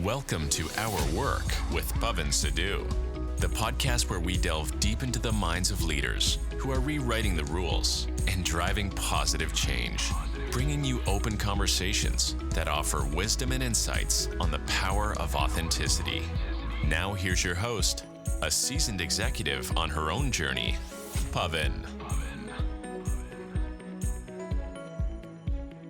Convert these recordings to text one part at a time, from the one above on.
Welcome to Our Work with Pavan Sidhu, the podcast where we delve deep into the minds of leaders who are rewriting the rules and driving positive change, bringing you open conversations that offer wisdom and insights on the power of authenticity. Now here's your host, a seasoned executive on her own journey, Pavan.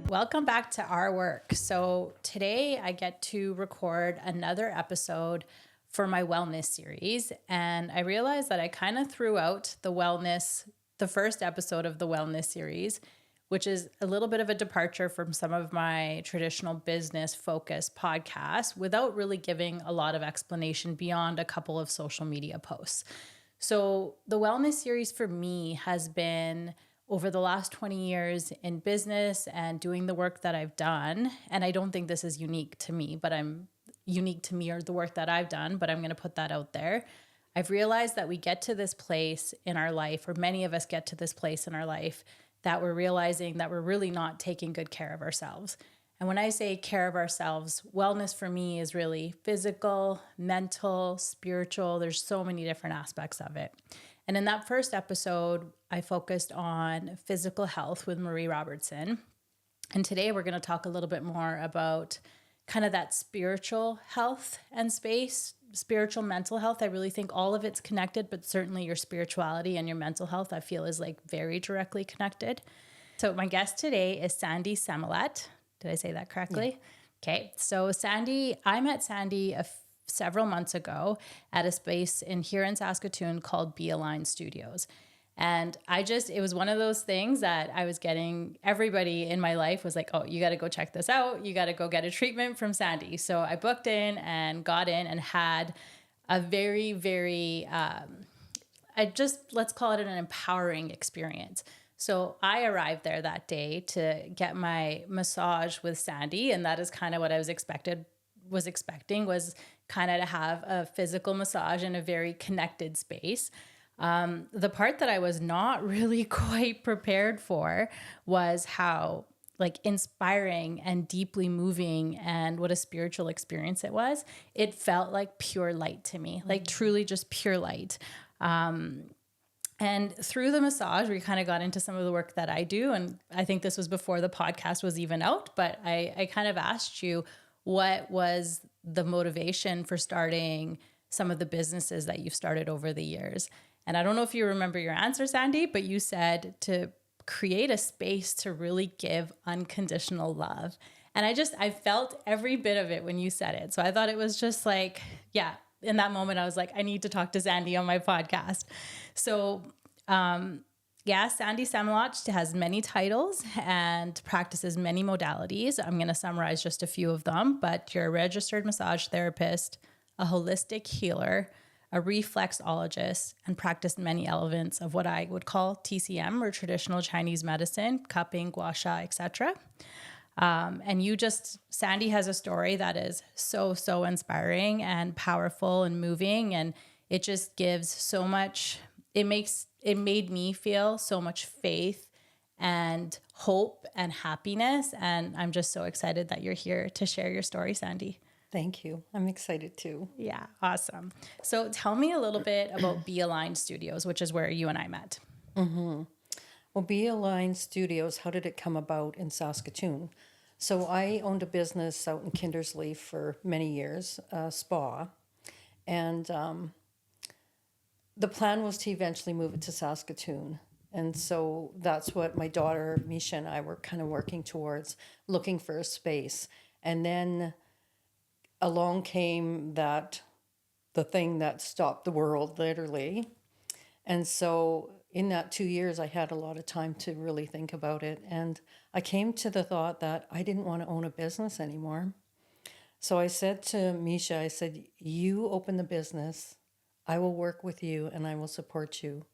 Welcome back to Our Work. So today I get to record another episode for my wellness series. And I realized that I kind of threw out the first episode of the wellness series, which is a little bit of a departure from some of my traditional business focused podcasts without really giving a lot of explanation beyond a couple of social media posts. So the wellness series for me has been over the last 20 years in business and doing the work that I've done. And I don't think this is unique to me, but I'm unique to me or the work that I've done, but I'm going to put that out there. I've realized that we get to this place in our life, or many of us get to this place in our life, that we're realizing that we're really not taking good care of ourselves. And when I say care of ourselves, wellness for me is really physical, mental, spiritual. There's so many different aspects of it. And in that first episode, I focused on physical health with Marie Robertson. And today we're going to talk a little bit more about kind of that spiritual health and space, spiritual mental health. I really think all of it's connected, but certainly your spirituality and your mental health, I feel, is like very directly connected. So my guest today is Sandy Semilet. Did I say that correctly? Yeah. Okay. So I met Sandy several months ago at a space here in Saskatoon called Be Aligned Studios. And it was one of those things that I was getting, everybody in my life was like, oh, you got to go check this out. You got to go get a treatment from Sandy. So I booked in and got in and had a very, very, let's call it an empowering experience. So I arrived there that day to get my massage with Sandy. And that is kind of what I was expecting was kind of to have a physical massage in a very connected space. The part that I was not really quite prepared for was how inspiring and deeply moving and what a spiritual experience it was. It felt like pure light to me, like truly just pure light. And through the massage, we kind of got into some of the work that I do. And I think this was before the podcast was even out, but I kind of asked you, what was the motivation for starting some of the businesses that you've started over the years? And I don't know if you remember your answer, Sandy, but you said to create a space to really give unconditional love. And I felt every bit of it when you said it. So I thought it was just like, yeah, in that moment, I was like, I need to talk to Sandy on my podcast. So, Sandy Semilet has many titles and practices many modalities. I'm going to summarize just a few of them, but you're a registered massage therapist, a holistic healer, a reflexologist, and practice many elements of what I would call TCM, or traditional Chinese medicine, cupping, gua sha, etc. Sandy has a story that is so inspiring and powerful and moving, and it just gives so much. It made me feel so much faith and hope and happiness, and I'm just so excited that you're here to share your story, Sandy. Thank you. I'm excited too. Yeah, awesome. So tell me a little bit about Be Aligned Studios, which is where you and I met. Mm-hmm. Well, Be Aligned Studios, how did it come about in Saskatoon? So I owned a business out in Kindersley for many years, a spa, and the plan was to eventually move it to Saskatoon. And so that's what my daughter, Misha, and I were kind of working towards, looking for a space. And then along came the thing that stopped the world, literally. And so in that 2 years, I had a lot of time to really think about it. And I came to the thought that I didn't want to own a business anymore. So I said to Misha, you open the business, I will work with you and I will support you.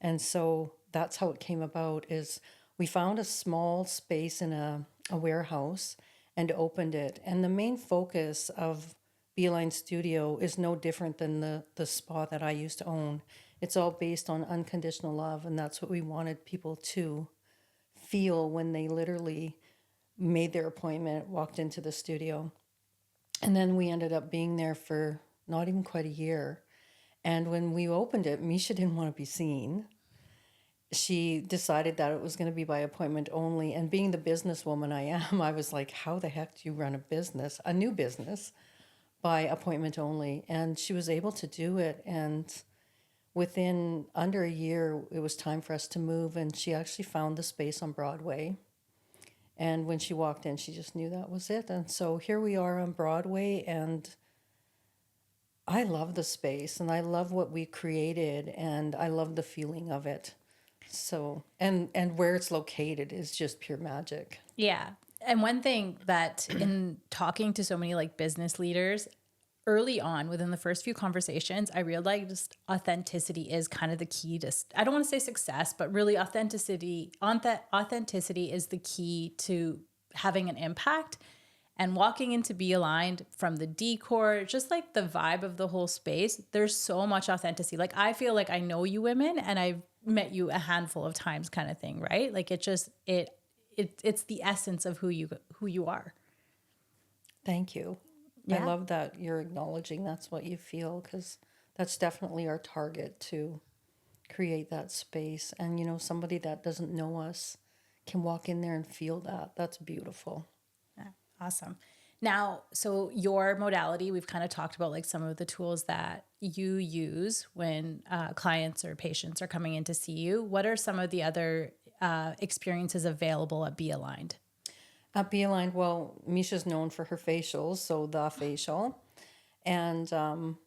And so that's how it came about. Is we found a small space in a warehouse and opened it. And the main focus of Be Aligned Studio is no different than the spa that I used to own. It's all based on unconditional love, and that's what we wanted people to feel when they literally made their appointment, walked into the studio. And then we ended up being there for not even quite a year. And when we opened it, Misha didn't want to be seen. She decided that it was going to be by appointment only. And being the businesswoman I am, I was like, how the heck do you run a new business, by appointment only? And she was able to do it. And within under a year, it was time for us to move. And she actually found the space on Broadway. And when she walked in, she just knew that was it. And so here we are on Broadway, and I love the space and I love what we created and I love the feeling of it. So, and where it's located is just pure magic. Yeah. And one thing that in talking to so many like business leaders early on within the first few conversations, I realized authenticity is kind of the key to, I don't want to say success, but really authenticity is the key to having an impact. And walking into Be Aligned, from the decor, just like the vibe of the whole space, there's so much authenticity. Like I feel like I know you women and I've met you a handful of times kind of thing, right? Like it's the essence of who you are. Thank you. Yeah. I love that you're acknowledging that's what you feel, because that's definitely our target, to create that space. And, you know, somebody that doesn't know us can walk in there and feel that. That's beautiful. Yeah, awesome. Now, so your modality, we've kind of talked about like some of the tools that you use when clients or patients are coming in to see you. What are some of the other experiences available at Be Aligned? At Be Aligned, well, Misha's known for her facials, so the facial. And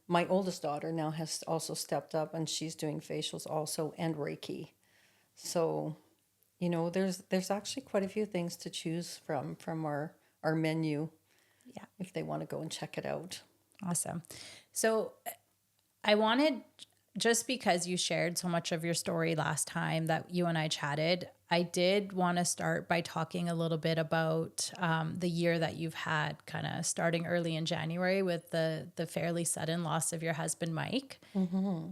my oldest daughter now has also stepped up, and she's doing facials also, and Reiki. So, you know, there's actually quite a few things to choose from our menu. Yeah. If they want to go and check it out. Awesome. So I wanted, just because you shared so much of your story last time that you and I chatted, I did want to start by talking a little bit about the year that you've had, kind of starting early in January with the fairly sudden loss of your husband, Mike. Mm-hmm.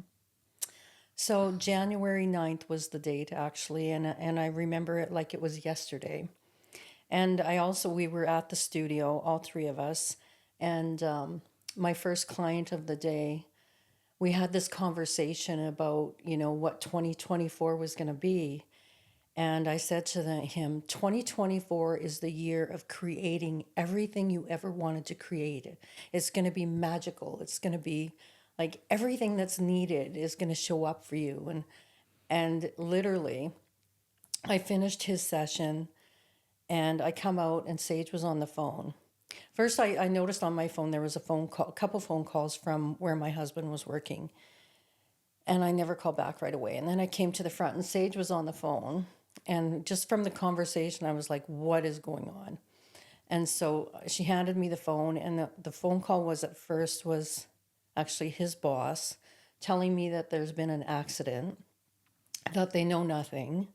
So January 9th was the date, actually, and I remember it like it was yesterday. And we were at the studio, all three of us, and my first client of the day, we had this conversation about, you know, what 2024 was going to be. And I said to him, 2024 is the year of creating everything you ever wanted to create. It's going to be magical. It's going to be like everything that's needed is going to show up for you. And literally, I finished his session. And I come out and Sage was on the phone. First, I noticed on my phone there was a couple phone calls from where my husband was working. And I never called back right away. And then I came to the front and Sage was on the phone. And just from the conversation, I was like, what is going on? And so she handed me the phone. And the phone call was actually his boss telling me that there's been an accident, that they know nothing,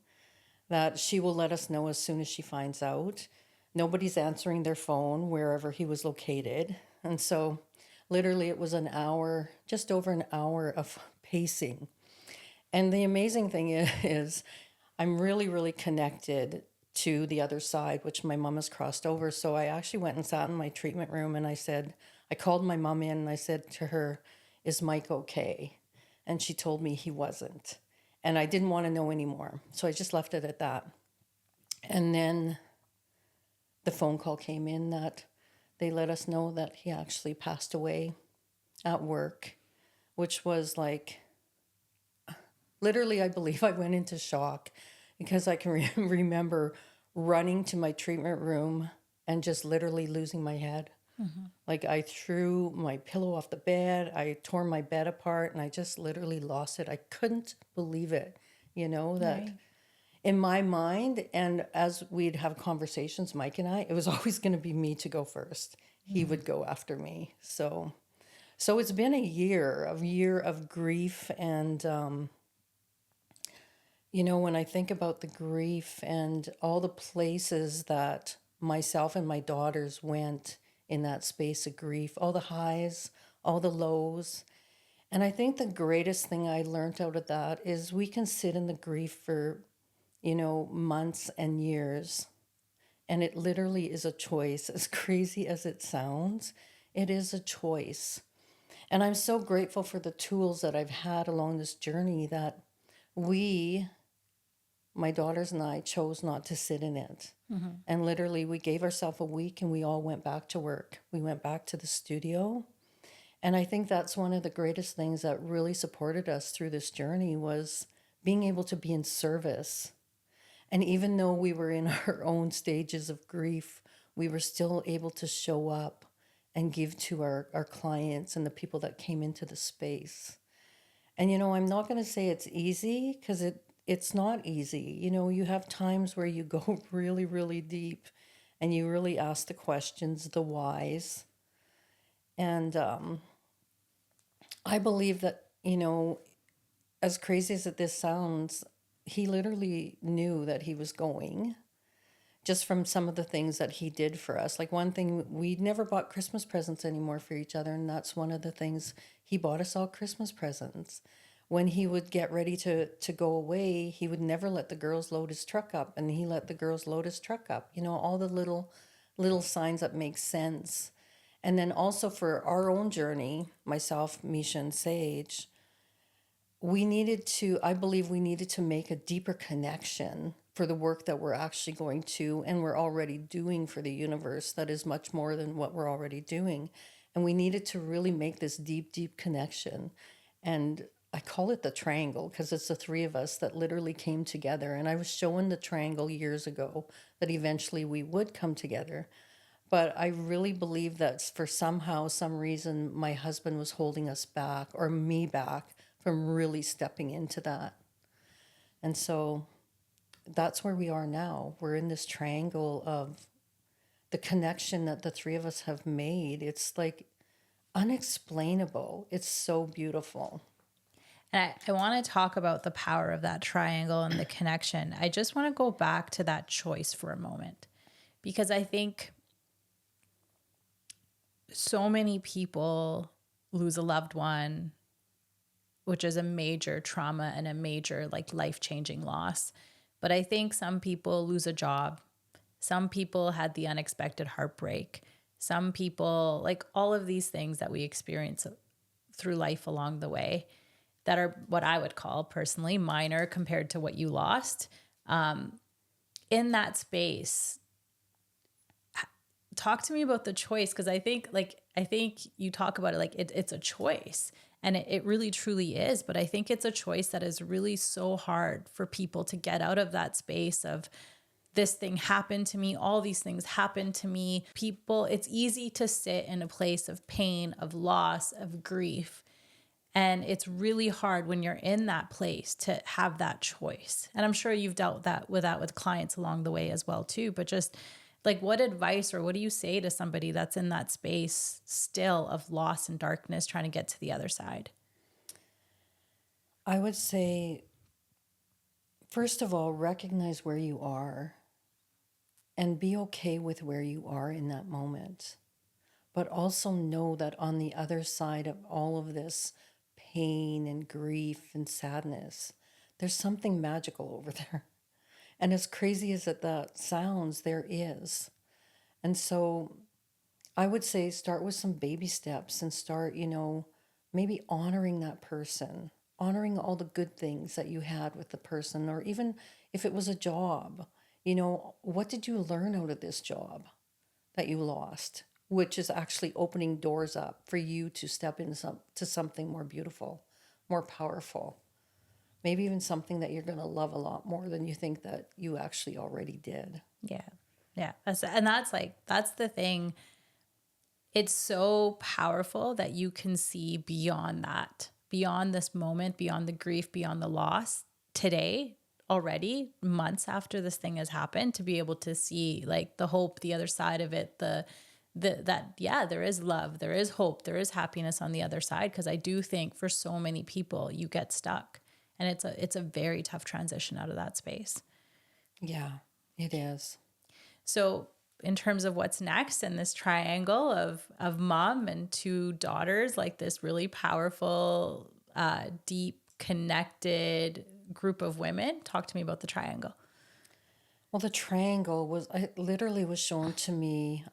that she will let us know as soon as she finds out. Nobody's answering their phone wherever he was located. And so literally it was an hour, just over an hour of pacing. And the amazing thing is I'm really, really connected to the other side, which my mom has crossed over. So I actually went and sat in my treatment room and I called my mom in and I said to her, is Mike okay? And she told me he wasn't. And I didn't want to know anymore. So I just left it at that. And then the phone call came in that they let us know that he actually passed away at work, which was like, literally, I believe I went into shock, because I can remember running to my treatment room and just literally losing my head. Mm-hmm. Like I threw my pillow off the bed, I tore my bed apart, and I just literally lost it. I couldn't believe it, you know, that right. In my mind, and as we'd have conversations, Mike and I, it was always going to be me to go first. Mm-hmm. He would go after me. So it's been a year of grief. And, you know, when I think about the grief and all the places that myself and my daughters went in that space of grief, all the highs, all the lows. And I think the greatest thing I learned out of that is we can sit in the grief for, you know, months and years. And it literally is a choice. As crazy as it sounds, It is a choice. And I'm so grateful for the tools that I've had along this journey that we, my daughters and I, chose not to sit in it. And literally, we gave ourselves a week and we all went back to work. We went back to the studio. And I think that's one of the greatest things that really supported us through this journey was being able to be in service. And even though we were in our own stages of grief, we were still able to show up and give to our clients and the people that came into the space. And, I'm not going to say it's easy because it's not easy. You have times where you go really, really deep and you really ask the questions, the whys. And I believe that, as crazy as this sounds, he literally knew that he was going just from some of the things that he did for us. Like one thing, we never bought Christmas presents anymore for each other. And that's one of the things, he bought us all Christmas presents. When he would get ready to go away, he would never let the girls load his truck up. And he let the girls load his truck up. All the little signs that make sense. And then also for our own journey, myself, Misha, and Sage, I believe we needed to make a deeper connection for the work that we're actually going to and we're already doing for the universe that is much more than what we're already doing. And we needed to really make this deep, deep connection. And I call it the triangle because it's the three of us that literally came together. And I was showing the triangle years ago that eventually we would come together. But I really believe that for some reason, my husband was holding us back or me back from really stepping into that. And so that's where we are now. We're in this triangle of the connection that the three of us have made. It's like unexplainable. It's so beautiful. And I want to talk about the power of that triangle and the connection. I just want to go back to that choice for a moment, because I think so many people lose a loved one, which is a major trauma and a major life-changing loss. But I think some people lose a job. Some people had the unexpected heartbreak. Some people, all of these things that we experience through life along the way that are what I would call personally minor compared to what you lost. In that space, talk to me about the choice, because I think you talk about it it's a choice, and it really truly is. But I think it's a choice that is really so hard for people to get out of that space of, this thing happened to me, all these things happened to me. People, it's easy to sit in a place of pain, of loss, of grief. And it's really hard when you're in that place to have that choice. And I'm sure you've dealt with clients along the way as well too. But just what advice or what do you say to somebody that's in that space still of loss and darkness trying to get to the other side? I would say, first of all, recognize where you are and be okay with where you are in that moment. But also know that on the other side of all of this pain and grief and sadness, there's something magical over there. And as crazy as that sounds, there is. And so I would say start with some baby steps and start, maybe honoring that person, honoring all the good things that you had with the person, or even if it was a job, what did you learn out of this job that you lost, which is actually opening doors up for you to step into something more beautiful, more powerful. Maybe even something that you're going to love a lot more than you think that you actually already did. Yeah. Yeah. That's the thing. It's so powerful that you can see beyond that, beyond this moment, beyond the grief, beyond the loss today, already months after this thing has happened, to be able to see the hope, the other side of it, there is love, there is hope, there is happiness on the other side. Cause I do think for so many people you get stuck. And it's a very tough transition out of that space. Yeah, it is. So in terms of what's next in this triangle of mom and two daughters, this really powerful, deep, connected group of women, talk to me about the triangle. Well, the triangle literally was shown to me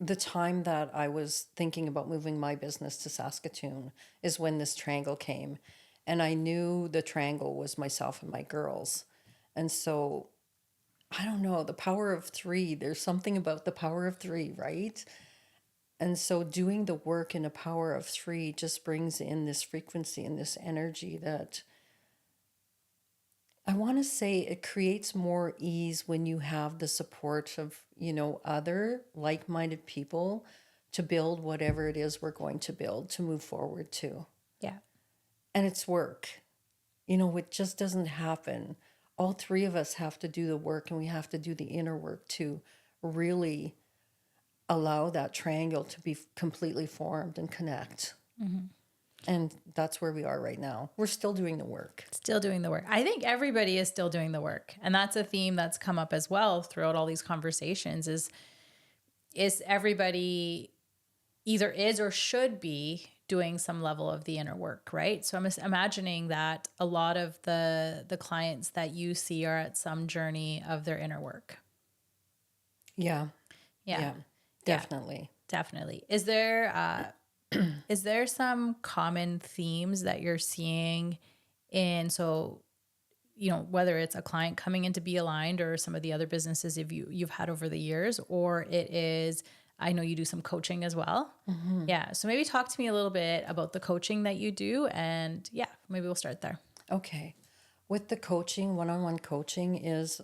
the time that I was thinking about moving my business to Saskatoon is when this triangle came. And I knew the triangle was myself and my girls. And so I don't know, the power of three, there's something about the power of three, right? And so doing the work in a power of three just brings in this frequency and this energy that I want to say it creates more ease when you have the support of, other like-minded people to build whatever it is we're going to build, to move forward to. Yeah. And it's work. It just doesn't happen. All three of us have to do the work, and we have to do the inner work to really allow that triangle to be completely formed and connect. And that's where we are right now. We're still doing the work. Still doing the work. I think everybody is still doing the work. And that's a theme that's come up as well throughout all these conversations is everybody either is or should be doing some level of the inner work, right? So I'm just imagining that a lot of the clients that you see are at some journey of their inner work. Yeah. Yeah. Yeah, definitely. Definitely. Is there some common themes that you're seeing whether it's a client coming in to be aligned or some of the other businesses you've had over the years, or it is, I know you do some coaching as well. Mm-hmm. Yeah. So maybe talk to me a little bit about the coaching that you do, and maybe we'll start there. Okay. With the coaching, one-on-one coaching is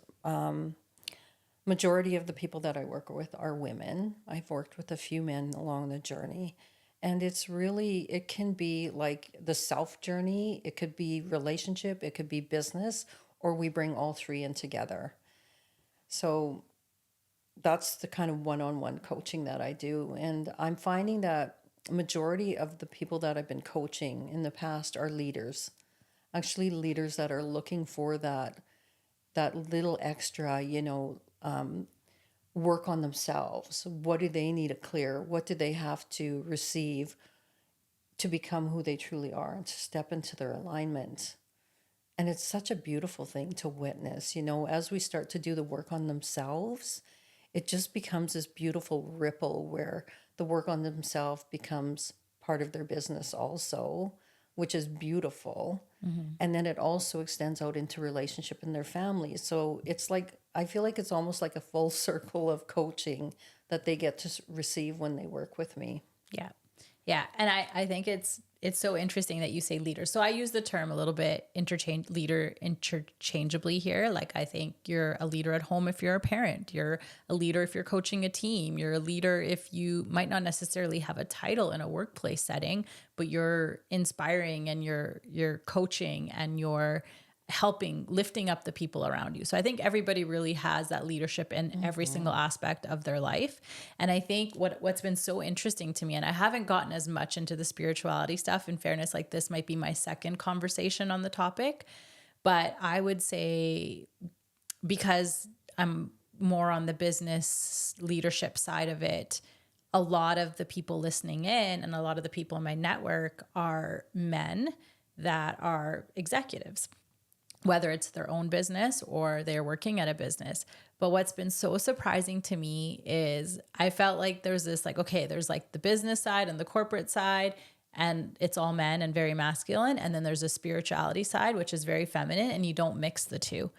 majority of the people that I work with are women. I've worked with a few men along the journey. And it can be like the self journey, it could be relationship, it could be business, or we bring all three in together. So that's the kind of one-on-one coaching that I do. And I'm finding that majority of the people that I've been coaching in the past are leaders, actually leaders that are looking for that little extra, work on themselves. What do they need to clear? What do they have to receive to become who they truly are and to step into their alignment? And it's such a beautiful thing to witness, as we start to do the work on themselves, it just becomes this beautiful ripple where the work on themselves becomes part of their business also, which is beautiful. Mm-hmm. And then it also extends out into relationship in their families. So it's like, I feel like it's almost like a full circle of coaching that they get to receive when they work with me. Yeah. Yeah. And I think it's so interesting that you say leader. So I use the term a little bit leader interchangeably here. Like, I think you're a leader at home if you're a parent, you're a leader if you're coaching a team, you're a leader if you might not necessarily have a title in a workplace setting, but you're inspiring and you're coaching and you're lifting up the people around you. So I think everybody really has that leadership in every single aspect of their life. And I think what's been so interesting to me, and I haven't gotten as much into the spirituality stuff, in fairness, like this might be my second conversation on the topic, but I would say, because I'm more on the business leadership side of it, a lot of the people listening in and a lot of the people in my network are men that are executives, whether it's their own business or they're working at a business. But what's been so surprising to me is I felt like there's this there's like the business side and the corporate side, and it's all men and very masculine. And then there's a spirituality side, which is very feminine, and you don't mix the two.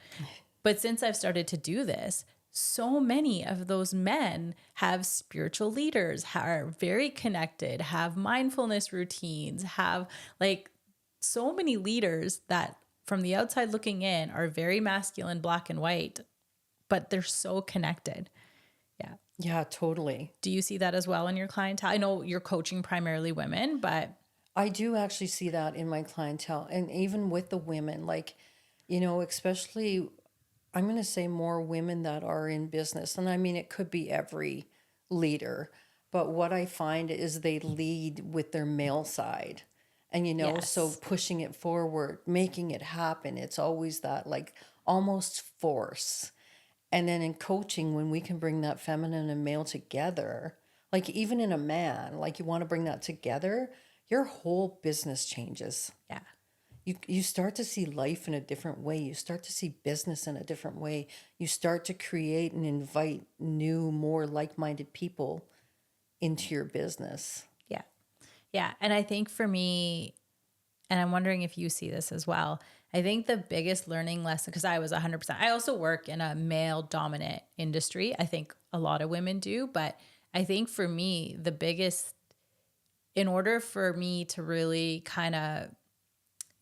But since I've started to do this, so many of those men have spiritual leaders, are very connected, have mindfulness routines, have like so many leaders that from the outside looking in are very masculine, black and white, but they're so connected. Yeah. Yeah, totally. Do you see that as well in your clientele? I know you're coaching primarily women, but I do actually see that in my clientele, and even with the women, especially, I'm going to say more women that are in business. And I mean, it could be every leader, but what I find is they lead with their male side. And, yes. So pushing it forward, making it happen, it's always that like almost force. And then in coaching, when we can bring that feminine and male together, like even in a man, like you want to bring that together, your whole business changes. Yeah. You start to see life in a different way. You start to see business in a different way. You start to create and invite new, more like-minded people into your business. Yeah. Yeah. And I think for me, and I'm wondering if you see this as well, I think the biggest learning lesson, because I was 100%, I also work in a male dominant industry. I think a lot of women do, but I think for me, the biggest, in order for me to really kind of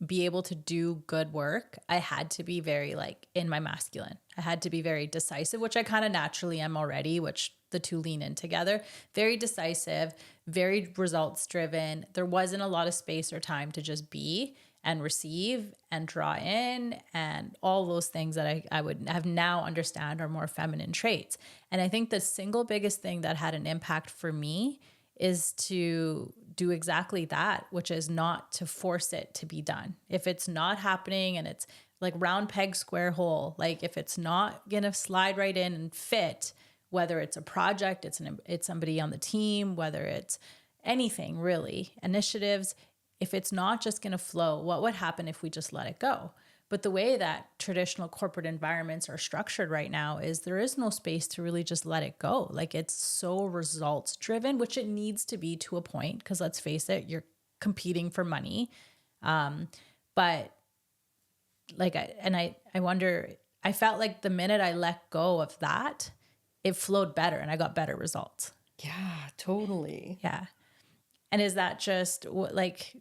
be able to do good work, I had to be very like in my masculine. I had to be very decisive, which I kind of naturally am already, which the two lean in together. Very decisive, very results driven. There wasn't a lot of space or time to just be and receive and draw in and all those things that I would have now understand are more feminine traits. And I think the single biggest thing that had an impact for me is to do exactly that, which is not to force it to be done. If it's not happening and it's like round peg, square hole, like if it's not going to slide right in and fit, whether it's a project, it's somebody on the team, whether it's anything really, initiatives, if it's not just going to flow, what would happen if we just let it go? But the way that traditional corporate environments are structured right now is there is no space to really just let it go. Like it's so results driven, which it needs to be to a point, because let's face it, you're competing for money. But like, I wonder, I felt like the minute I let go of that, it flowed better and I got better results. Yeah, totally. Yeah. And is that just like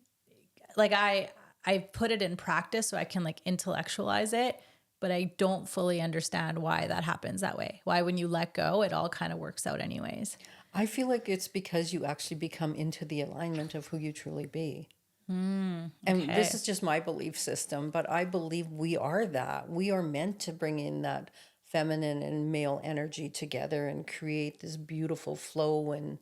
I put it in practice so I can like intellectualize it, but I don't fully understand why that happens that way. Why when you let go, it all kind of works out anyways. I feel like it's because you actually become into the alignment of who you truly be. And this is just my belief system, but I believe we are that. We are meant to bring in that feminine and male energy together and create this beautiful flow. And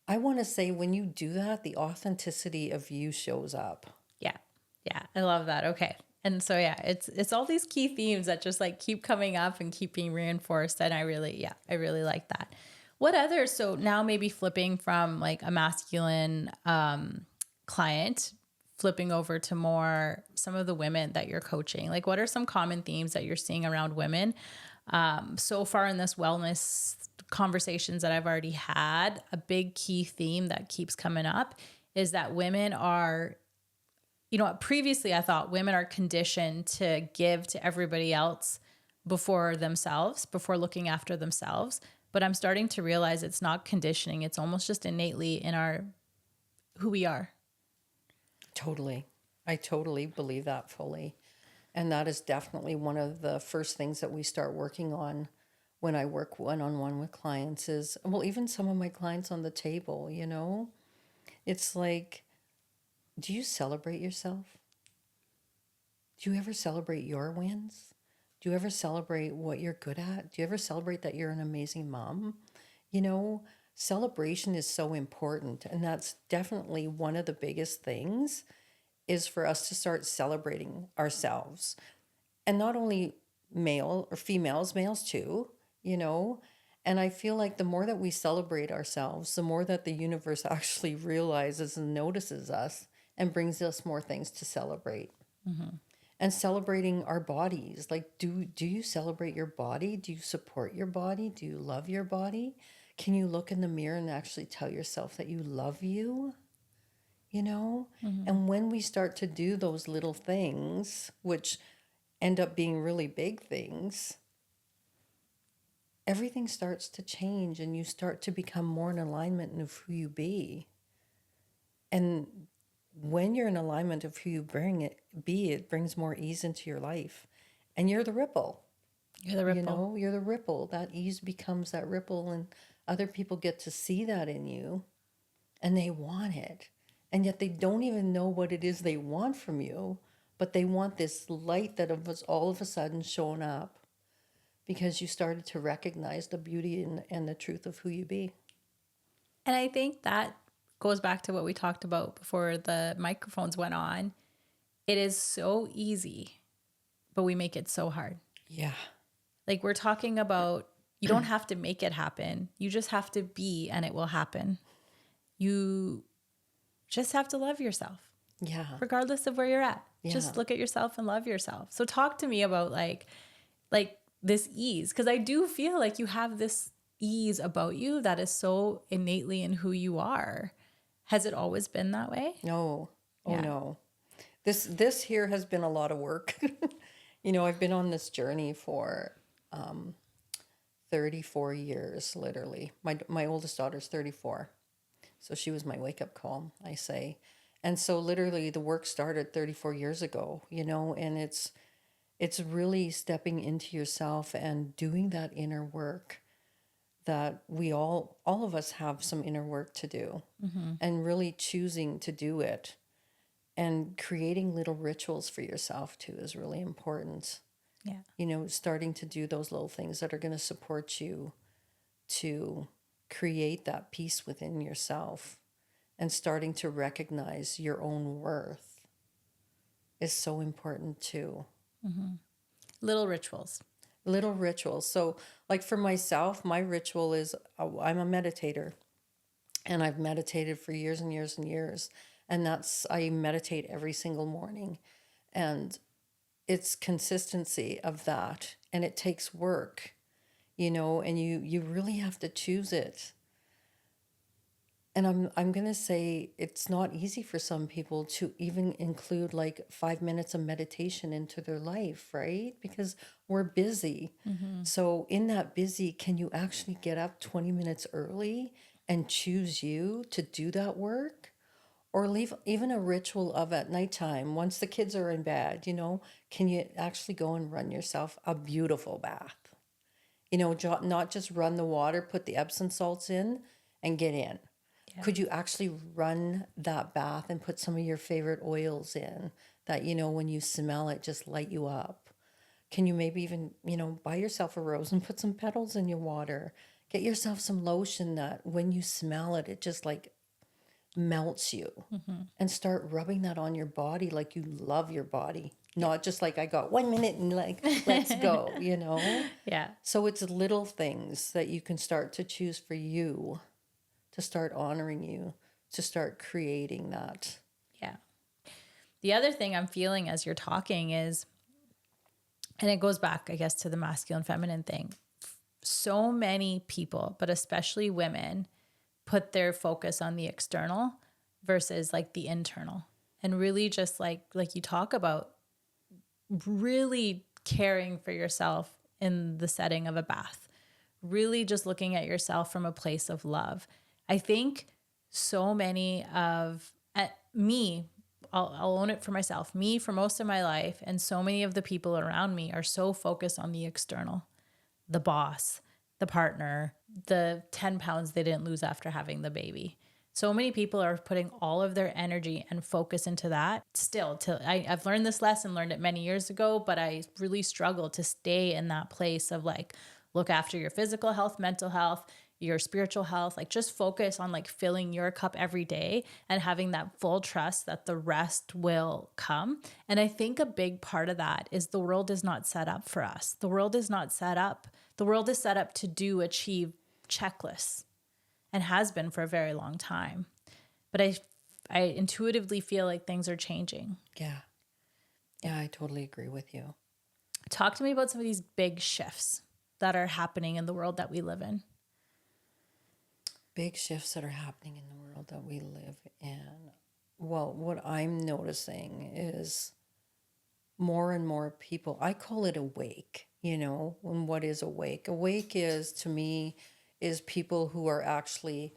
I want to say when you do that, the authenticity of you shows up. Yeah. Yeah. I love that. Okay. And so, yeah, it's all these key themes that just like keep coming up and keep being reinforced. And I really like that. What others? So now maybe flipping from like a masculine client, flipping over to more some of the women that you're coaching. Like what are some common themes that you're seeing around women? So far in this wellness conversations that I've already had, a big key theme that keeps coming up is that women are, previously I thought women are conditioned to give to everybody else before themselves, before looking after themselves. But I'm starting to realize it's not conditioning. It's almost just innately in who we are. Totally. I totally believe that fully. And that is definitely one of the first things that we start working on when I work one-on-one with clients is, well, even some of my clients on the table, it's like, do you celebrate yourself? Do you ever celebrate your wins? Do you ever celebrate what you're good at? Do you ever celebrate that you're an amazing mom? Celebration is so important. And that's definitely one of the biggest things is for us to start celebrating ourselves. And not only male or females, males too, And I feel like the more that we celebrate ourselves, the more that the universe actually realizes and notices us and brings us more things to celebrate. Mm-hmm. And celebrating our bodies. Like, do you celebrate your body? Do you support your body? Do you love your body? Can you look in the mirror and actually tell yourself that you love you? Mm-hmm. And when we start to do those little things, which end up being really big things, everything starts to change and you start to become more in alignment of who you be. And when you're in alignment of who you it brings more ease into your life. And you're the ripple. You're the ripple. You're the ripple. That ease becomes that ripple and other people get to see that in you and they want it. And yet they don't even know what it is they want from you, but they want this light that was all of a sudden shown up because you started to recognize the beauty and the truth of who you be. And I think that goes back to what we talked about before the microphones went on. It is so easy, but we make it so hard. Yeah. Like we're talking about, you don't have to make it happen. You just have to be and it will happen. You just have to love yourself. Yeah. Regardless of where you're at. Yeah. Just look at yourself and love yourself. So talk to me about like this ease. Cause I do feel like you have this ease about you that is so innately in who you are. Has it always been that way? No. Oh, Yeah. no. This here has been a lot of work. I've been on this journey for 34 years, literally. My oldest daughter's 34. So she was my wake-up call, I say. And so literally the work started 34 years ago, and it's really stepping into yourself and doing that inner work that we all of us have some inner work to do, and really choosing to do it, and creating little rituals for yourself too is really important. Yeah. Starting to do those little things that are going to support you to create that peace within yourself, and starting to recognize your own worth is so important too. Little rituals. Little rituals. So, like for myself, my ritual is I'm a meditator, and I've meditated for years and years and years. And I meditate every single morning. And it's consistency of that. And it takes work, and you really have to choose it. And I'm going to say it's not easy for some people to even include like 5 minutes of meditation into their life, right? Because we're busy. So in that busy, can you actually get up 20 minutes early and choose you to do that work? Or leave even a ritual of at nighttime, once the kids are in bed, can you actually go and run yourself a beautiful bath? Not just run the water, put the Epsom salts in and get in. Yeah. Could you actually run that bath and put some of your favorite oils in that, when you smell it, just light you up? Can you maybe even, buy yourself a rose and put some petals in your water? Get yourself some lotion that when you smell it, it just like melts you, and start rubbing that on your body like you love your body. Not just like I got 1 minute and like, let's go, Yeah. So it's little things that you can start to choose for you, to start honoring you, to start creating that. Yeah. The other thing I'm feeling as you're talking is, and it goes back, I guess, to the masculine feminine thing. So many people, but especially women, put their focus on the external versus like the internal, and really just like you talk about, really caring for yourself in the setting of a bath, really just looking at yourself from a place of love. I think so many of me, I'll own it for myself, me for most of my life, and so many of the people around me are so focused on the external, the boss, the partner, the 10 pounds they didn't lose after having the baby. So many people are putting all of their energy and focus into that still. I've learned this lesson, learned it many years ago, but I really struggle to stay in that place of like, look after your physical health, mental health, your spiritual health, like just focus on like filling your cup every day and having that full trust that the rest will come. And I think a big part of that is the world is not set up for us. The world is not set up. The world is set up to achieve checklists, and has been for a very long time. But I intuitively feel like things are changing. Yeah. Yeah, I totally agree with you. Talk to me about some of these big shifts that are happening in the world that we live in. Big shifts that are happening in the world that we live in. Well, what I'm noticing is more and more people, I call it awake, and what is awake? Awake is, to me, is people who are actually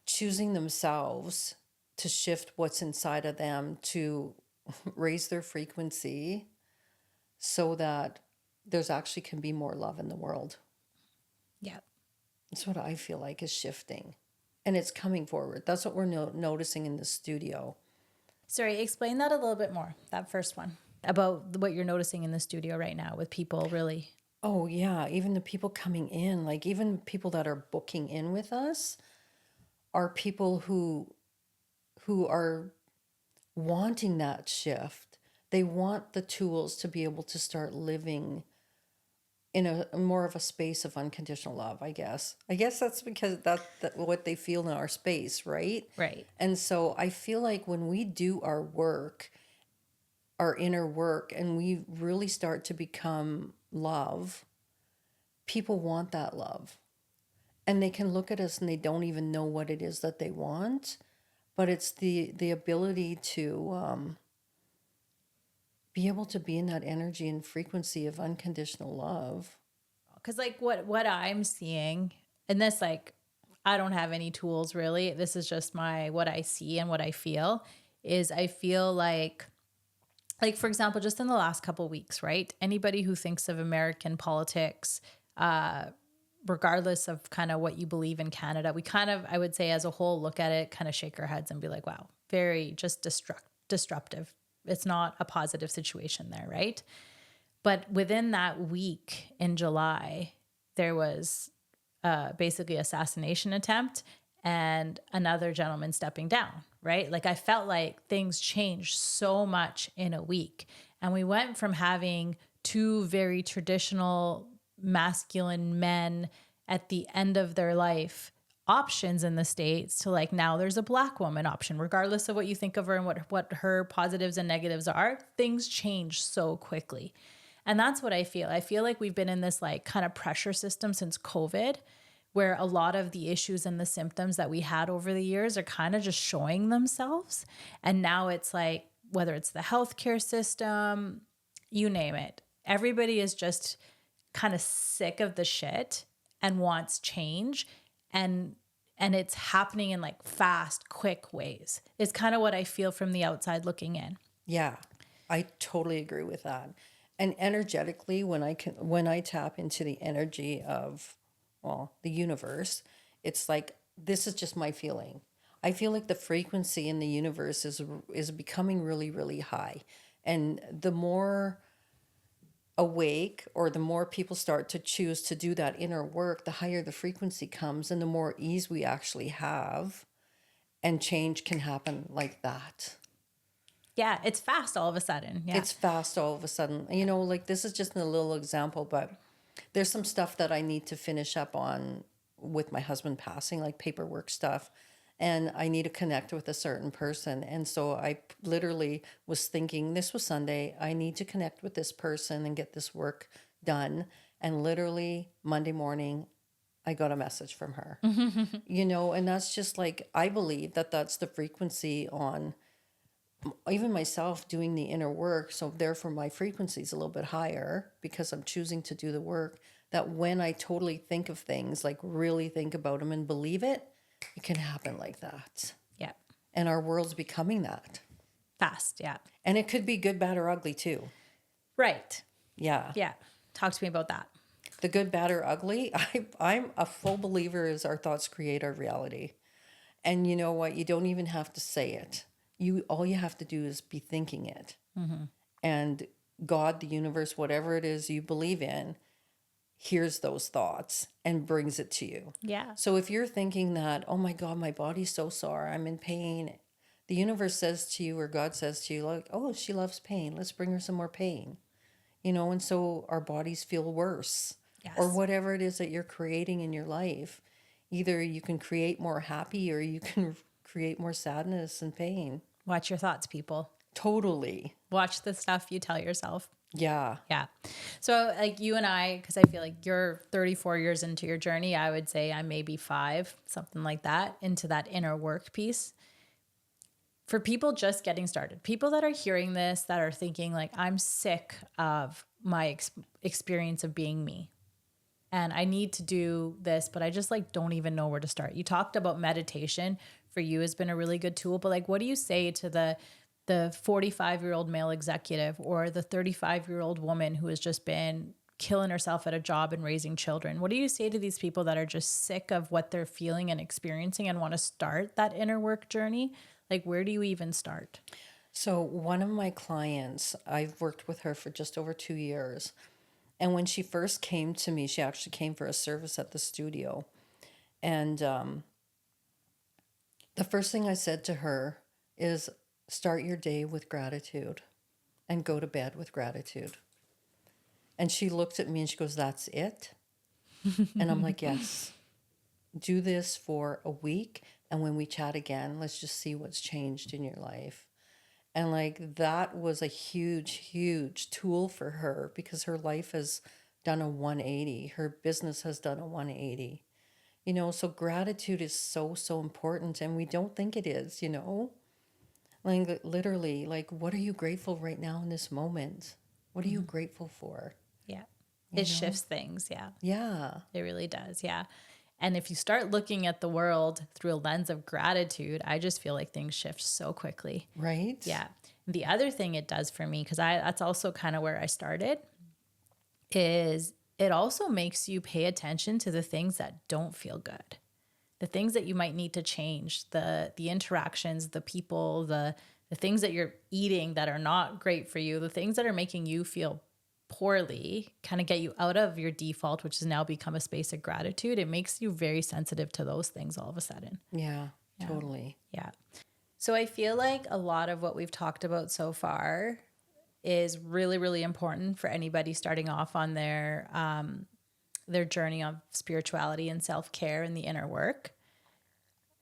choosing themselves to shift what's inside of them, to raise their frequency so that there's actually can be more love in the world. Yeah. That's what I feel like is shifting. And it's coming forward. That's what we're noticing in the studio. Sorry, explain that a little bit more, that first one, about what you're noticing in the studio right now with people really. Oh, yeah. Even the people coming in, like even people that are booking in with us are people who are wanting that shift. They want the tools to be able to start living in a more of a space of unconditional love, I guess. I guess that's because that's what they feel in our space, right? Right. And so I feel like when we do our work, our inner work, and we really start to become love, people want that love. And they can look at us and they don't even know what it is that they want, but it's the ability to be able to be in that energy and frequency of unconditional love. Because like what I'm seeing, and this, like, I don't have any tools really. This is just what I see and what I feel is I feel like for example, just in the last couple of weeks, right? Anybody who thinks of American politics, regardless of kind of what you believe in Canada, we kind of, I would say as a whole, look at it, kind of shake our heads and be like, wow, very just disruptive. It's not a positive situation there, right? But within that week in July, there was basically assassination attempt and another gentleman stepping down, right? Like I felt like things changed so much in a week. And we went from having two very traditional masculine men at the end of their life options in the States to like now there's a Black woman option, regardless of what you think of her and what her positives and negatives are. Things change so quickly. And that's what I feel. I feel like we've been in this like kind of pressure system since COVID, where a lot of the issues and the symptoms that we had over the years are kind of just showing themselves. And now it's like, whether it's the healthcare system, you name it, everybody is just kind of sick of the shit and wants change. And it's happening in like fast, quick ways. It's kind of what I feel from the outside looking in. Yeah, I totally agree with that. And energetically, when I tap into the energy of, well, the universe, it's like, this is just my feeling. I feel like the frequency in the universe is becoming really, really high. And the more awake or the more people start to choose to do that inner work, the higher the frequency comes and the more ease we actually have, and change can happen like that. Yeah, it's fast all of a sudden. Yeah. It's fast all of a sudden. You know, like this is just a little example, but there's some stuff that I need to finish up on with my husband passing, like paperwork stuff. And I need to connect with a certain person. And so I literally was thinking, this was Sunday, I need to connect with this person and get this work done. And literally Monday morning, I got a message from her. You know, and that's just like, I believe that that's the frequency on even myself doing the inner work. So therefore my frequency is a little bit higher because I'm choosing to do the work, that when I totally think of things, like really think about them and believe it, it can happen like that. Yeah. And our world's becoming that. Fast. Yeah. And it could be good, bad, or ugly too. Right. Yeah. Yeah. Talk to me about that. The good, bad, or ugly, I'm a full believer is our thoughts create our reality. And you know what? You don't even have to say it. All you have to do is be thinking it. Mm-hmm. And God, the universe, whatever it is you believe in, hears those thoughts and brings it to you. Yeah. So if you're thinking that, oh my God, my body's so sore, I'm in pain, the universe says to you, or God says to you, like, oh, she loves pain, let's bring her some more pain. You know, and so our bodies feel worse. Yes. Or whatever it is that you're creating in your life. Either you can create more happy or you can create more sadness and pain. Watch your thoughts, people. Totally. Watch the stuff you tell yourself. Yeah. Yeah. So like you and I, because I feel like you're 34 years into your journey, I would say I'm maybe 5, something like that, into that inner work piece. For people just getting started, people that are hearing this, that are thinking like, I'm sick of my experience of being me, and I need to do this, but I just like don't even know where to start. You talked about meditation for you has been a really good tool, but like, what do you say to the 45-year-old male executive or the 35-year-old woman who has just been killing herself at a job and raising children? What do you say to these people that are just sick of what they're feeling and experiencing and want to start that inner work journey? Like, where do you even start? So one of my clients, I've worked with her for just over 2 years. And when she first came to me, she actually came for a service at the studio. And the first thing I said to her is, start your day with gratitude and go to bed with gratitude. And she looked at me and she goes, that's it? And I'm like, yes. Do this for a week. And when we chat again, let's just see what's changed in your life. And like, that was a huge, huge tool for her because her life has done a 180. Her business has done a 180. So gratitude is so, so important, and we don't think it is, Like literally, like, what are you grateful right now in this moment? What are you grateful for? Yeah. You It know? shifts things. Yeah. Yeah, It really does. Yeah. And if you start looking at the world through a lens of gratitude, I just feel like things shift so quickly. right? Yeah. The other thing it does for me, because that's also kind of where I started, is it also makes you pay attention to the things that don't feel good. The things that you might need to change, the interactions, the people, the things that you're eating that are not great for you, the things that are making you feel poorly, kind of get you out of your default, which has now become a space of gratitude. It makes you very sensitive to those things all of a sudden. Yeah, Yeah. totally. Yeah. So I feel like a lot of what we've talked about so far is really, really important for anybody starting off on their journey of spirituality and self-care and the inner work.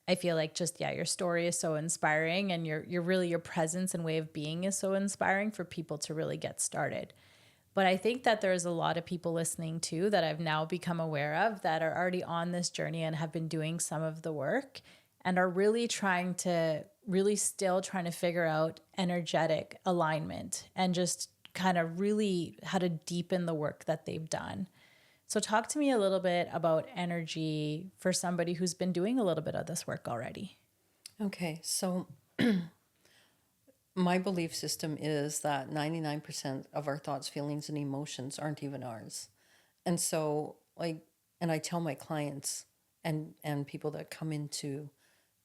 I feel like just, yeah, your story is so inspiring, and your presence and way of being is so inspiring for people to really get started. But I think that there's a lot of people listening too that I've now become aware of that are already on this journey and have been doing some of the work and are really still trying to figure out energetic alignment and just kind of really how to deepen the work that they've done. So talk to me a little bit about energy for somebody who's been doing a little bit of this work already. Okay, so my belief system is that 99% of our thoughts, feelings, and emotions aren't even ours. And so, like, and I tell my clients and people that come into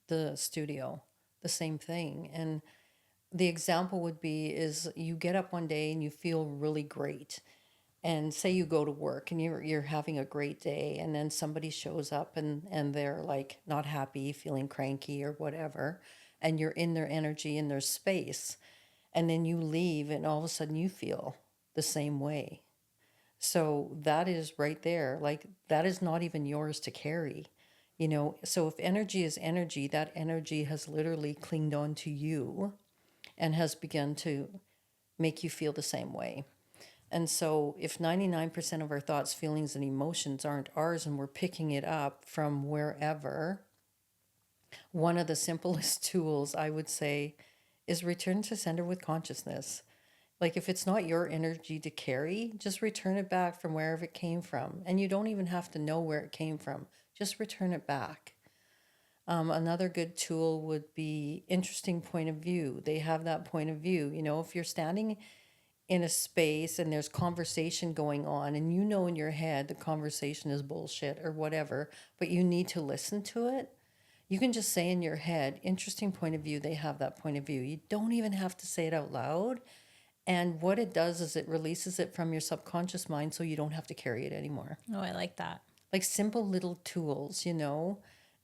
the studio the same thing. And the example would be is you get up one day and you feel really great, and say you go to work and you're having a great day, and then somebody shows up and they're like not happy, feeling cranky or whatever, and you're in their energy, in their space, and then you leave and all of a sudden you feel the same way. So that is right there, like that is not even yours to carry. So if energy is energy, that energy has literally clinged on to you and has begun to make you feel the same way. And so, if 99% of our thoughts, feelings, and emotions aren't ours and we're picking it up from wherever, one of the simplest tools I would say is return to sender with consciousness. Like, if it's not your energy to carry, just return it back from wherever it came from. And you don't even have to know where it came from, just return it back. Another good tool would be interesting point of view. They have that point of view. If you're standing in a space and there's conversation going on and in your head the conversation is bullshit or whatever, but you need to listen to it, you can just say in your head, interesting point of view. They have that point of view. You don't even have to say it out loud. And what it does is it releases it from your subconscious mind so you don't have to carry it anymore. Oh, I like that. Like simple little tools.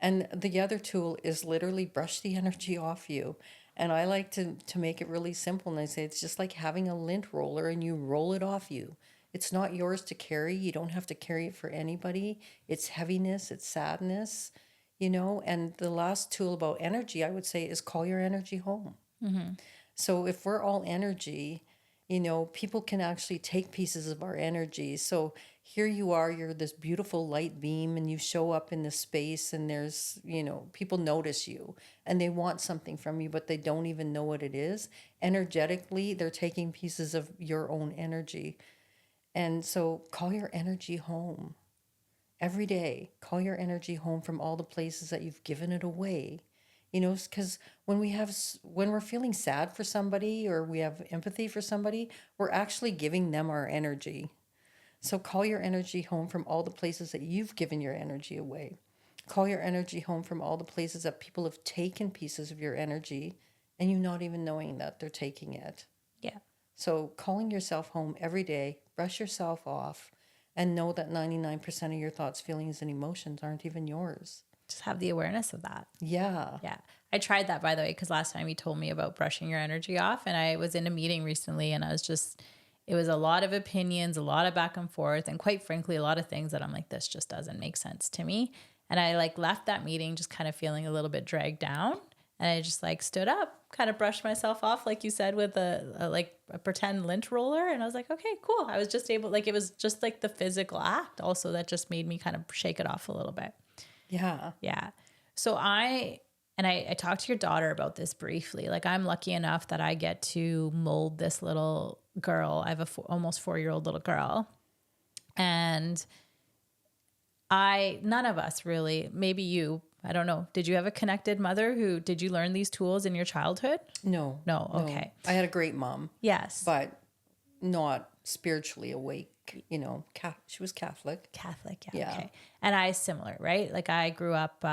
And the other tool is literally brush the energy off you. And I like to make it really simple. And I say it's just like having a lint roller and you roll it off you. It's not yours to carry. You don't have to carry it for anybody. It's heaviness, it's sadness, And the last tool about energy, I would say, is call your energy home. Mm-hmm. So if we're all energy, people can actually take pieces of our energy. So here you are, you're this beautiful light beam, and you show up in this space, and there's, people notice you and they want something from you, but they don't even know what it is. Energetically, they're taking pieces of your own energy. And so call your energy home every day. Call your energy home from all the places that you've given it away. Because when we're feeling sad for somebody or we have empathy for somebody, we're actually giving them our energy. So call your energy home from all the places that you've given your energy away. Call your energy home from all the places that people have taken pieces of your energy and you not even knowing that they're taking it. Yeah. So calling yourself home every day, brush yourself off, and know that 99% of your thoughts, feelings, and emotions aren't even yours. Just have the awareness of that. Yeah. Yeah. I tried that, by the way, because last time you told me about brushing your energy off, and I was in a meeting recently, and it was a lot of opinions, a lot of back and forth, and quite frankly, a lot of things that I'm like, this just doesn't make sense to me. And I left that meeting just kind of feeling a little bit dragged down. And I just stood up, kind of brushed myself off, like you said, with a pretend lint roller. And I was like, okay, cool. I was just able, it was just the physical act also that just made me kind of shake it off a little bit. Yeah. Yeah. So I talked to your daughter about this briefly. Like, I'm lucky enough that I get to mold this little girl. I have almost 4-year-old little girl. And none of us really, maybe you, I don't know. Did you have a connected mother did you learn these tools in your childhood? No. No. Okay. I had a great mom, Yes. but not spiritually awake. She was Catholic. Catholic. Yeah. Yeah. Okay. And similar, right? Like, I grew up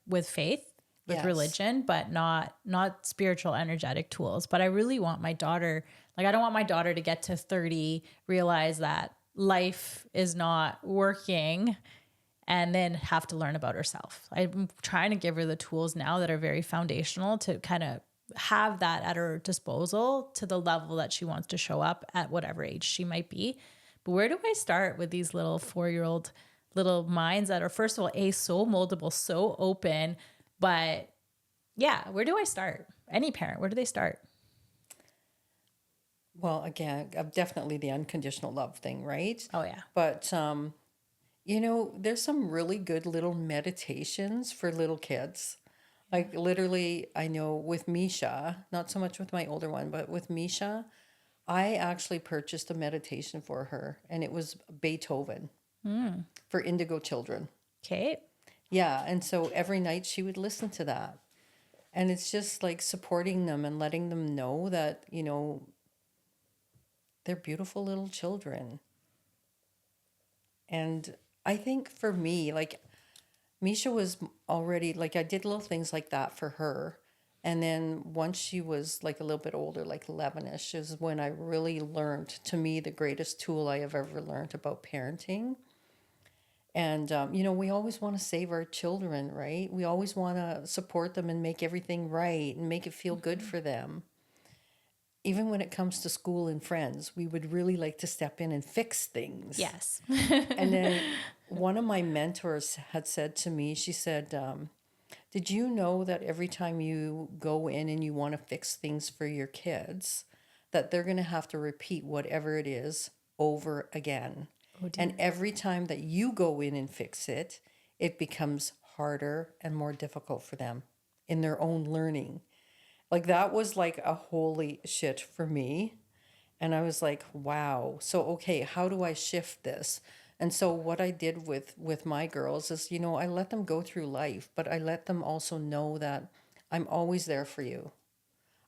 with faith, with Yes. religion, but not spiritual energetic tools. But I really want my daughter, like, I don't want my daughter to get to 30, realize that life is not working, and then have to learn about herself. I'm trying to give her the tools now that are very foundational to kind of have that at her disposal to the level that she wants to show up at whatever age she might be. But where do I start with these little 4-year-old little minds that are, first of all, so moldable, so open, but yeah, where do I start? Any parent, where do they start? Well, again, definitely the unconditional love thing, right? Oh yeah. But, there's some really good little meditations for little kids. Like, literally, I know with Misha, not so much with my older one, but with Misha, I actually purchased a meditation for her, and it was Beethoven for indigo children. Okay. Yeah, and so every night she would listen to that. And it's just like supporting them and letting them know that, they're beautiful little children. And I think for me, like, Misha was already, like, I did little things like that for her. And then once she was like a little bit older, like 11ish, is when I really learned, to me, the greatest tool I have ever learned about parenting. And, we always want to save our children, right? We always want to support them and make everything right and make it feel good for them. Even when it comes to school and friends, we would really like to step in and fix things. Yes. And then one of my mentors had said to me, she said, did you know that every time you go in and you want to fix things for your kids, that they're going to have to repeat whatever it is over again? Oh, dear. And every time that you go in and fix it, it becomes harder and more difficult for them in their own learning. Like, that was like a holy shit for me. And I was like, wow. So, okay, how do I shift this? And so what I did with my girls is, I let them go through life, but I let them also know that I'm always there for you.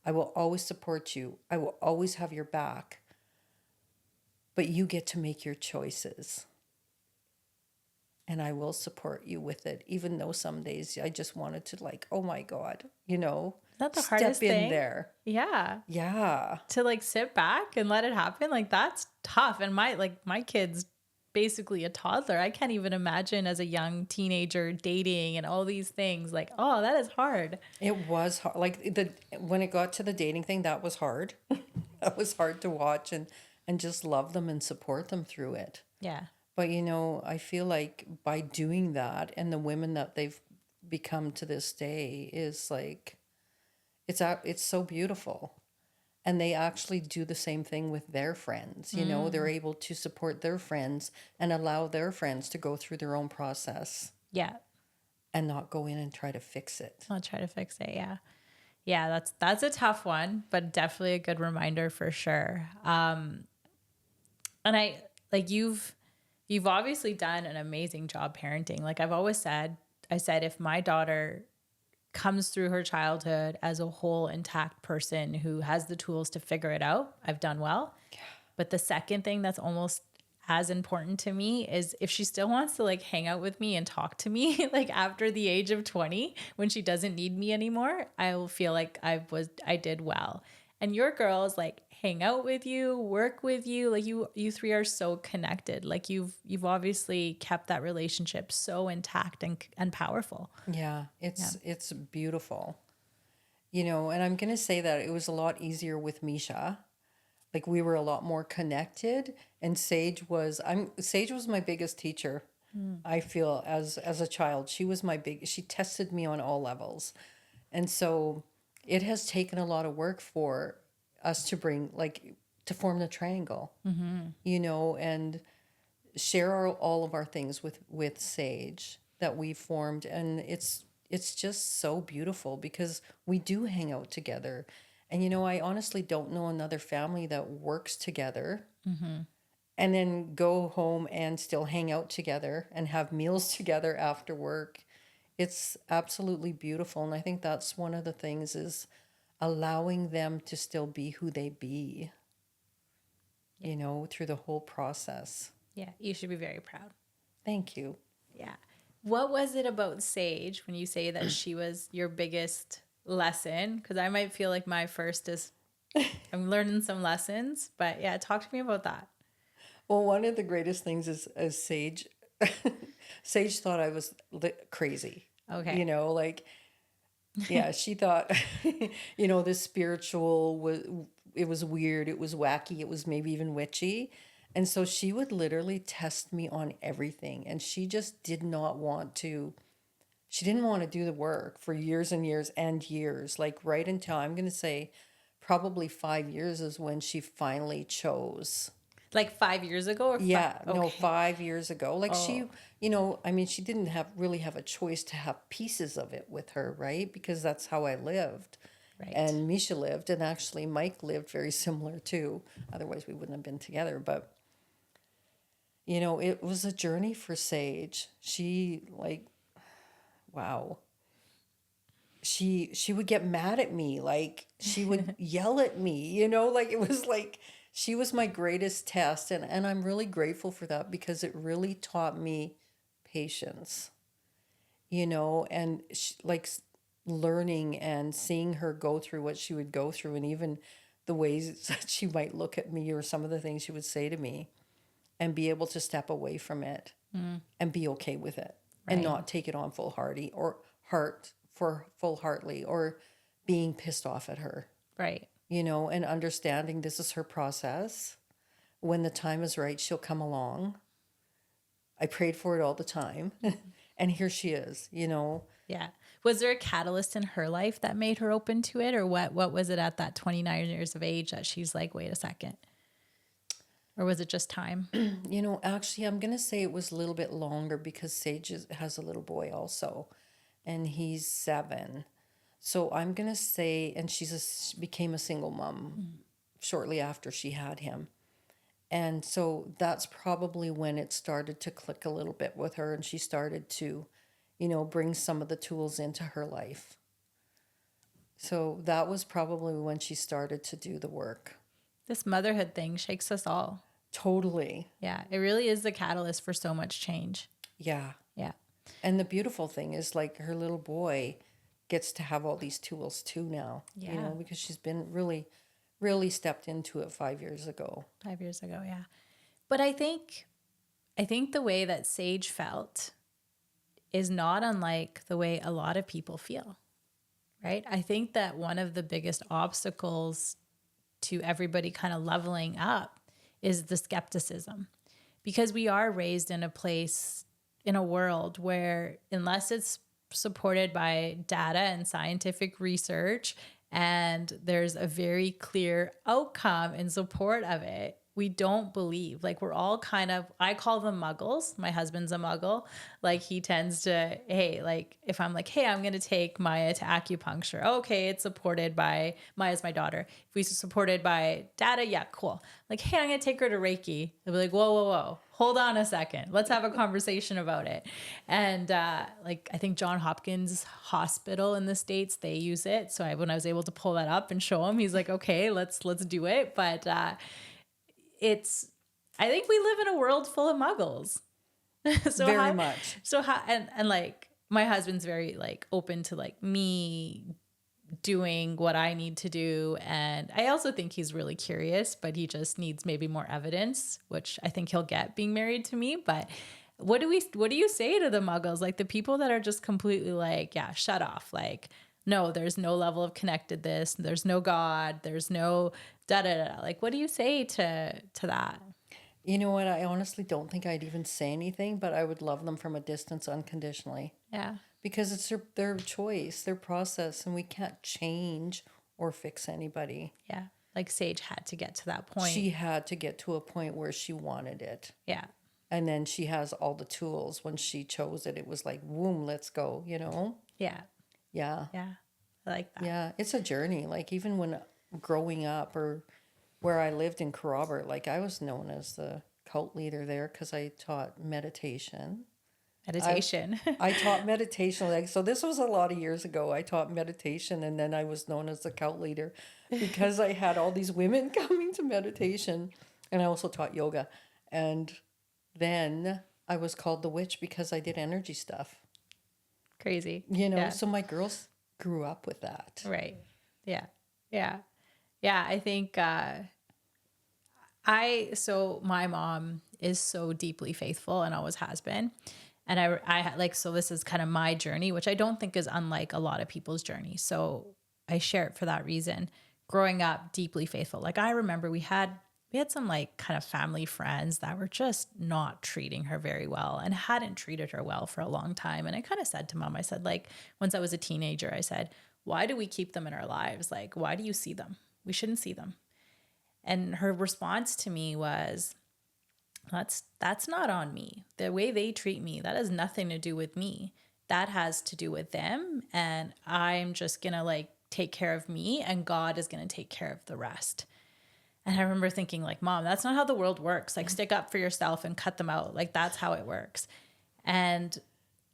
I will always support you. I will always have your back. But you get to make your choices. And I will support you with it, even though some days I just wanted to, like, oh my God, That's the step hardest in thing. there. Yeah. Yeah. To like sit back and let it happen. Like, that's tough. And my kid's basically a toddler. I can't even imagine as a young teenager dating and all these things. Like, oh, that is hard. It was hard. Like, when it got to the dating thing, that was hard. That was hard to watch and just love them and support them through it. Yeah. But, I feel like by doing that, and the women that they've become to this day, is like, it's so beautiful. And they actually do the same thing with their friends. They're able to support their friends and allow their friends to go through their own process. Yeah. And not go in and try to fix it. I'll try to fix it. Yeah. Yeah. That's a tough one, but definitely a good reminder for sure. And I, like, you've obviously done an amazing job parenting. Like, I've always said, if my daughter comes through her childhood as a whole intact person who has the tools to figure it out, I've done well. Yeah. But the second thing that's almost as important to me is if she still wants to like hang out with me and talk to me, like after the age of 20, when she doesn't need me anymore, I will feel like I did well. And your girls like hang out with you, work with you, like you three are so connected. Like you've obviously kept that relationship so intact and powerful. Yeah, it's beautiful. And I'm going to say that it was a lot easier with Misha. Like, we were a lot more connected, and Sage was my biggest teacher. I feel as a child, she tested me on all levels. And so it has taken a lot of work for us to form the triangle, and share all of our things with Sage. that we formed, and it's just so beautiful because we do hang out together. And I honestly don't know another family that works together and then go home and still hang out together and have meals together after work. It's absolutely beautiful, and I think that's one of the things is allowing them to still be who they be, through the whole process. Yeah, you should be very proud. Thank you. Yeah. What was it about Sage when you say that she was your biggest lesson? Because I might feel like my first is I'm learning some lessons, but yeah, talk to me about that. Well, one of the greatest things is as Sage, Sage thought I was crazy. Okay. Yeah, she thought, this spiritual it was weird, it was wacky, it was maybe even witchy. And so she would literally test me on everything. And she just didn't want to do the work for years and years and years. Like right until, I'm going to say probably 5 years is when she finally chose. Like 5 years ago? Or Yeah, no, okay. 5 years ago. Like she, she didn't really have a choice to have pieces of it with her, right? Because that's how I lived. Right. And Misha lived, and actually Mike lived very similar too. Otherwise we wouldn't have been together. But, it was a journey for Sage. She wow. She would get mad at me. Like she would yell at me, it was like, she was my greatest test, and I'm really grateful for that because it really taught me patience, and learning and seeing her go through what she would go through, and even the ways that she might look at me or some of the things she would say to me, and be able to step away from it and be okay with it and not take it on full-heartedly or being pissed off at her. Right. And understanding this is her process. When the time is right, she'll come along. I prayed for it all the time. And here she is, Yeah. Was there a catalyst in her life that made her open to it? Or what was it at that 29 years of age that she's like, wait a second? Or was it just time? Actually, I'm going to say it was a little bit longer because Sage has a little boy also. And he's 7. So I'm going to say, and she became a single mom shortly after she had him. And so that's probably when it started to click a little bit with her, and she started to, bring some of the tools into her life. So that was probably when she started to do the work. This motherhood thing shakes us all. Totally. Yeah. It really is the catalyst for so much change. Yeah. Yeah. And the beautiful thing is her little boy gets to have all these tools too now, because she's been really, really stepped into it 5 years ago. 5 years ago, yeah. But I think the way that Sage felt is not unlike the way a lot of people feel, right? I think that one of the biggest obstacles to everybody kind of leveling up is the skepticism, because we are raised in a world where unless it's supported by data and scientific research and there's a very clear outcome in support of it, we don't believe. Like we're all kind of, I call them muggles. My husband's a muggle. Like he tends to, hey, like if I'm like, hey, I'm going to take Maya to acupuncture. Okay, it's supported by, Maya's my daughter. If we supported by data, yeah, cool. Like, hey, I'm going to take her to Reiki. They'll be like, whoa. Hold on a second. Let's have a conversation about it. And I think John Hopkins Hospital in the States, they use it. So when I was able to pull that up and show him, he's like, okay, let's do it. But I think we live in a world full of muggles. Very much. So how, and like my husband's very like open to like me doing what I need to do. And I also think he's really curious, but he just needs maybe more evidence, which I think he'll get being married to me. But what do you say to the muggles? Like the people that are just completely like, yeah, shut off. Like, no, there's no level of connectedness. There's no God. There's no da-da-da. Like, what do you say to that? You know what? I honestly don't think I'd even say anything, but I would love them from a distance unconditionally. Yeah. Because it's their choice, their process, and we can't change or fix anybody. Yeah. Like Sage had to get to that point. She had to get to a point where she wanted it. Yeah. And then she has all the tools. When she chose it, it was like, boom, let's go, you know? Yeah. Yeah. Yeah. I like that. Yeah. It's a journey. Like even when growing up or where I lived in Corrobert, like I was known as the cult leader there because I taught meditation. Meditation. I taught meditation. Like, so this was a lot of years ago. I taught meditation and then I was known as the cult leader because I had all these women coming to meditation, and I also taught yoga. And then I was called the witch because I did energy stuff. Crazy. You know, Yeah. so my girls grew up with that. Right. Yeah. Yeah. Yeah. I think so my mom is so deeply faithful and always has been. And I like, so this is kind of my journey, which I don't think is unlike a lot of people's journey. So I share it for that reason. Growing up deeply faithful. Like I remember we had some like kind of family friends that were just not treating her very well and hadn't treated her well for a long time. And I kind of said to mom, I said, like, once I was a teenager, I said, why do we keep them in our lives? Like, why do you see them? We shouldn't see them. And her response to me was, that's not on me. The way they treat me, that has nothing to do with me. That has to do with them. And I'm just going to like take care of me, and God is going to take care of the rest. And I remember thinking like, Mom, that's not how the world works. Like stick up for yourself and cut them out. Like that's how it works. And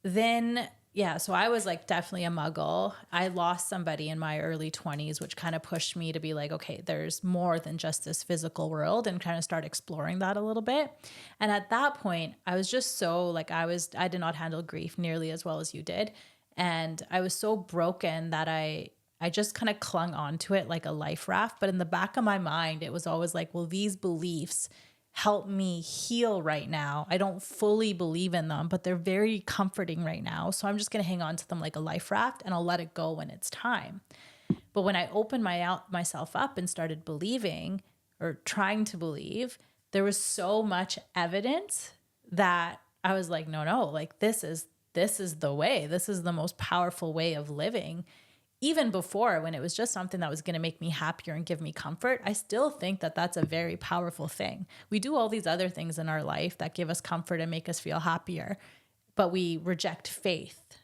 then, yeah, so I was like definitely a muggle. I lost somebody in my early 20s, which kind of pushed me to be like, okay, there's more than just this physical world, and kind of start exploring that a little bit. And at that point, I was just so like, I did not handle grief nearly as well as you did. And I was so broken that I just kind of clung onto it like a life raft. But in the back of my mind, it was always like, well, these beliefs help me heal right now. I don't fully believe in them, but they're very comforting right now. So I'm just going to hang on to them like a life raft, and I'll let it go when it's time. But when I opened myself up and started believing, or trying to believe, there was so much evidence that I was like, no, like this is the way. This is the most powerful way of living. Even before, when it was just something that was going to make me happier and give me comfort, I still think that that's a very powerful thing. We do all these other things in our life that give us comfort and make us feel happier, but we reject faith.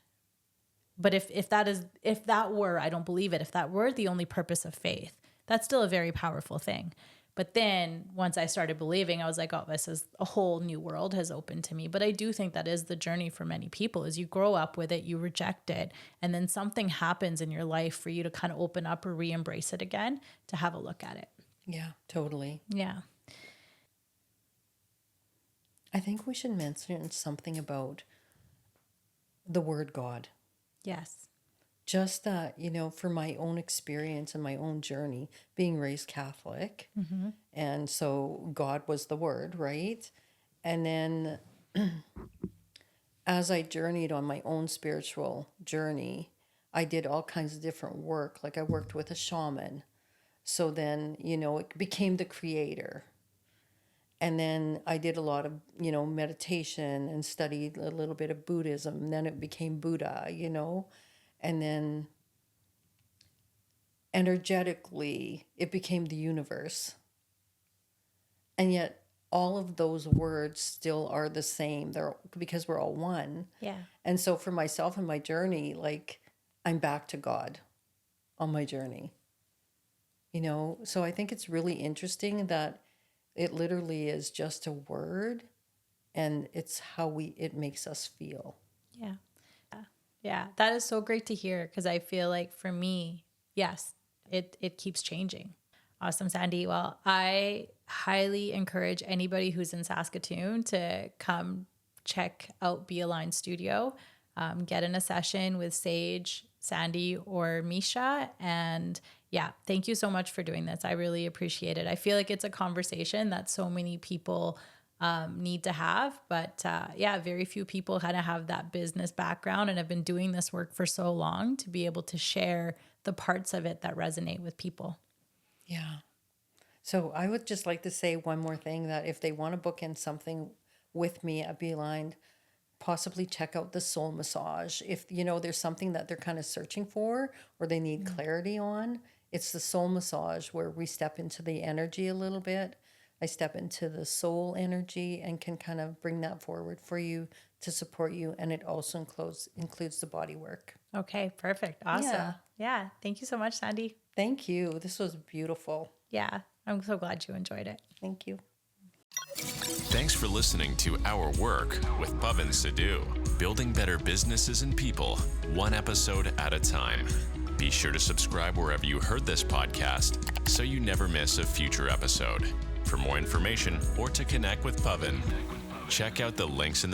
But if that were, I don't believe it, if that were the only purpose of faith, that's still a very powerful thing. But then once I started believing, I was like, oh, this is a whole new world has opened to me. But I do think that is the journey for many people, is you grow up with it, you reject it, and then something happens in your life for you to kind of open up or re-embrace it again, to have a look at it. Yeah, totally. Yeah. I think we should mention something about the word God. Yes. Just that, you know, for my own experience and my own journey, being raised Catholic. Mm-hmm. And so God was the word, right? And then as I journeyed on my own spiritual journey, I did all kinds of different work. Like I worked with a shaman. So then, you know, it became the creator. And then I did a lot of, you know, meditation and studied a little bit of Buddhism. And then it became Buddha, you know. And then energetically, it became the universe. And yet all of those words still are the same. They're because we're all one. Yeah. And so for myself and my journey, like I'm back to God on my journey. You know, so I think it's really interesting that it literally is just a word, and it's how it makes us feel. Yeah. Yeah, that is so great to hear, because I feel like for me, yes, it keeps changing. Awesome, Sandy. Well, I highly encourage anybody who's in Saskatoon to come check out Be Aligned Studio, get in a session with Sage, Sandy, or Misha. And yeah, thank you so much for doing this. I really appreciate it. I feel like it's a conversation that so many people need to have, but yeah, very few people kind of have that business background and have been doing this work for so long to be able to share the parts of it that resonate with people. Yeah. So I would just like to say one more thing, that if they want to book in something with me at Beeline, possibly check out the soul massage. If, you know, there's something that they're kind of searching for or they need clarity on, it's the soul massage where we step into the energy a little bit. I step into the soul energy and can kind of bring that forward for you to support you. And it also includes the body work. Okay, perfect. Awesome. Yeah. Yeah. Thank you so much, Sandy. Thank you. This was beautiful. Yeah. I'm so glad you enjoyed it. Thank you. Thanks for listening to Our Work with Pavan Sidhu, building better businesses and people, one episode at a time. Be sure to subscribe wherever you heard this podcast so you never miss a future episode. For more information or to connect with Pavan, check out the links in the